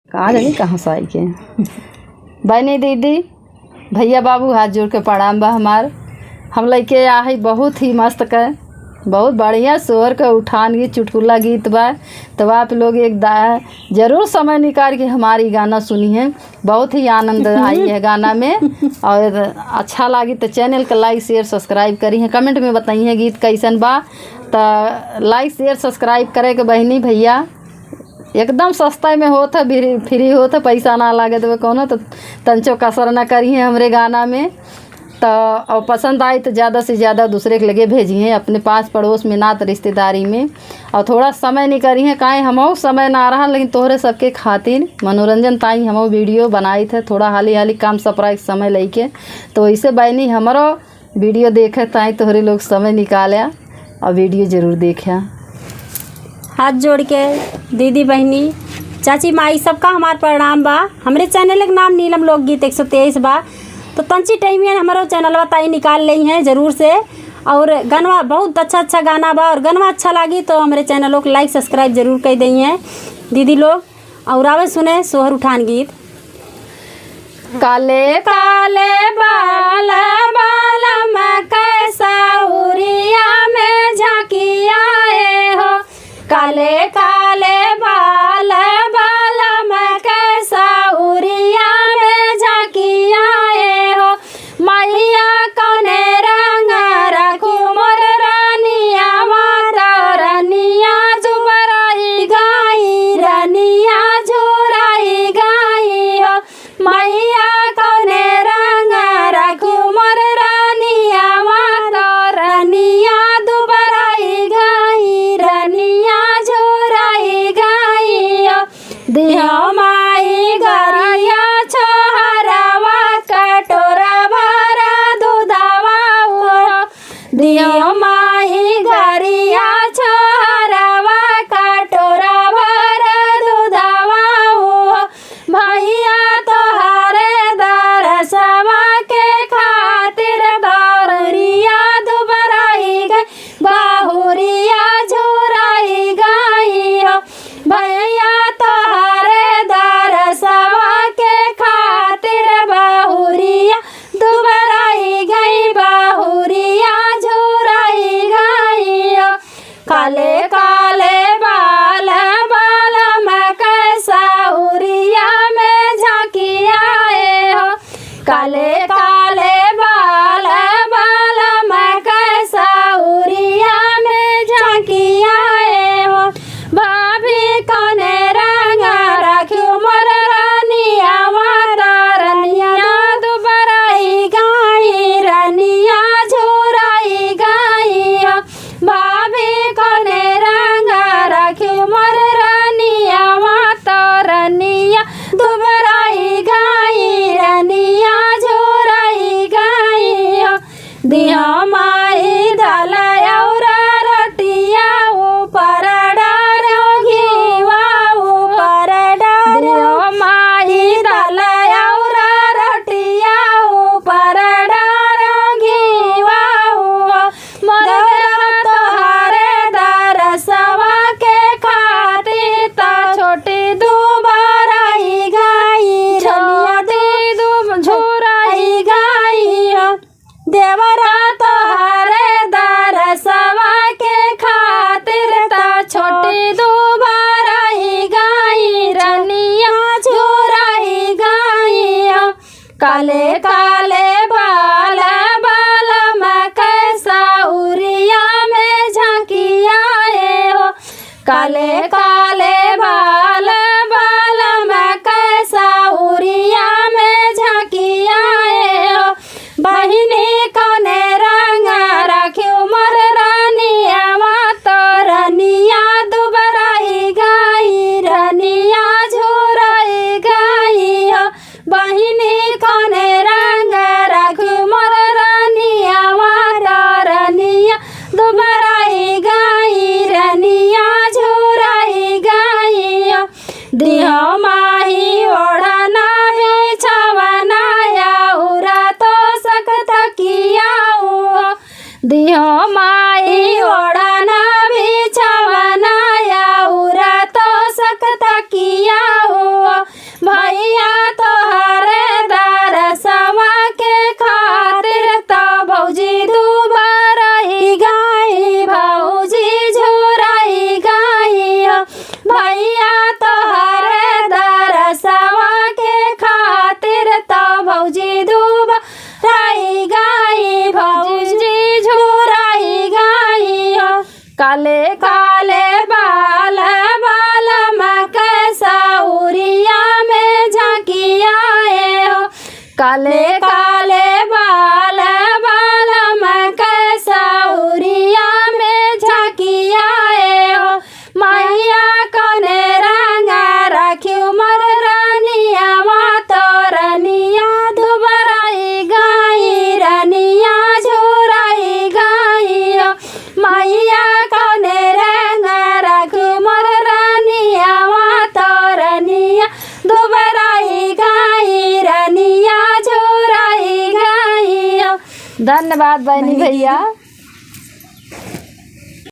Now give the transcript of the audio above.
कहाँ जानी कहाँ से आई के बहनी दीदी भैया बाबू हाथ जोड़ के प्रणाम बा हमार। हम लइके आ है बहुत ही मस्त का बहुत बढ़िया शोर का उठान गीत चुटकुला गीत बा। तो आप लोग एक ज़रूर समय निकाल के हमारी गाना सुनी है। बहुत ही आनंद आई है गाना में और अच्छा लगी तो चैनल का लाइक शेयर सब्सक्राइब करी है। कमेंट में बताई है गीत कैसन बा। तो लाइक शेयर सब्सक्राइब करे के बहनी भैया एकदम सस्ता में होता है फ्री होता पैसा ना लागे तो कोनो तो तंचो कसर ना करी है हमरे गाना में। तो और पसंद आई तो ज़्यादा से ज़्यादा दूसरे के लगे भेजिए अपने पास पड़ोस में नात रिश्तेदारी में। और थोड़ा समय निकली है काहे हमो समय ना रहा लेकिन तोहरे सबके खातिर मनोरंजन ताई हमो वीडियो बनाई थे थोड़ा हाली हाली काम सपरा समय लेके। तो इसे बहनी हमारो वीडियो देखे ताई तोहरे लोग समय निकालिया और वीडियो ज़रूर देखा। हाथ जोड़ के दीदी बहनी चाची माई सबका हमार प्रणाम बा। हमरे चैनल के नाम नीलम लोकगीत 123 बा। तो तंची टाइम हमारा चैनल बताई निकाल ली हैं ज़रूर से। और गाना बहुत अच्छा गाना बा और गाना अच्छा लगी तो हमारे चैनलों को लाइक सब्सक्राइब जरूर कर दी हैं दीदी लोग। और आवे सुने सोहर उठान गीत। काले काले बाल बाल में कैसा उरिया में झांकी आए हो। काले काले बाल बाल में कैसा उरिया में झांकी आए हो। मैया कौने रंग रखू मोर रानिया माता रानिया जुबराई गाई रानिया झुराई गाई हो। मैया कौने रंग रखू मोर रानिया माता रानिया दुबराई गाई रानिया झुराई गाई हो। दिहो माई गरिया छोहरावा कटोरा भरा दूधवा हो। दिहो माई गरिया छोहरावा कटोरा भरा दूधवा हो। भैया तोहरे दरसवा के खातिर बाहुरिया दुबराई गई बाहुरिया झुराई गई हो। भैया तोहरे दरसवा के खातिर बाहुरिया दुबराई गई बाहुरिया झुराई गई हो। काले काले बाल बाल में कैसा उरिया में झांकी आए हो। काले काले बाल बाल में कैसा उरिया में झांकी आए हो। भाभी कौने रंग रखू मोर रानिया माता रानिया दुबराई गाई रानिया झुराई गाई हो। भाभी कौने रंग रखू मोर रानिया माता रानिया दुबराई गाई रानिया झुराई गाई हो। दिहो माई दाल और रोटिया ऊपर डारो घीवा ऊपर डारो। माई दाल और रोटिया ऊपर डारो घीवा मदर तोहरे दरसवा के खातिर ता छोटी दुबराई गाई छोटी दुब झुराई गाई हो। देवरा तोहरे दरसवा के खातिर ता छोटी दुबराई गाई रानिया झुराई गाई हो। काले काले बाल बाल में कैसा उरिया में झांकी आए हो। काले काले बाल बाल में कैसा उरिया में झांकी आए हो। बहिनी कौने रंग रखू मोर रानिया माता रानिया दुबराई गाई रानिया झुराई गाई हो। बहिनी कौने रंग रखू मोर रानिया माता रानिया दुबराई गाई रानिया झुराई गाई हो। दिहो माही ओढ़ना है छवनाया उरा तो सकत किया हो। दिहो माई ओढ़ना भी छवनाया उरा तो सकत किया हो। काले काले बाल बाल मकसौरिया में झांकिया हो काले काले बाल बाल मकसौरिया में झांकिया हो मैया कौने रंग रखियो मर रानिया तो रनिया दुबराई गाई रनिया झुराई गाई हो मैया कौने रंग रखियो मर रानिया तो रनिया दुबराई गाई रनिया झुराई गाई हो। धन्यवाद बहनी भैया।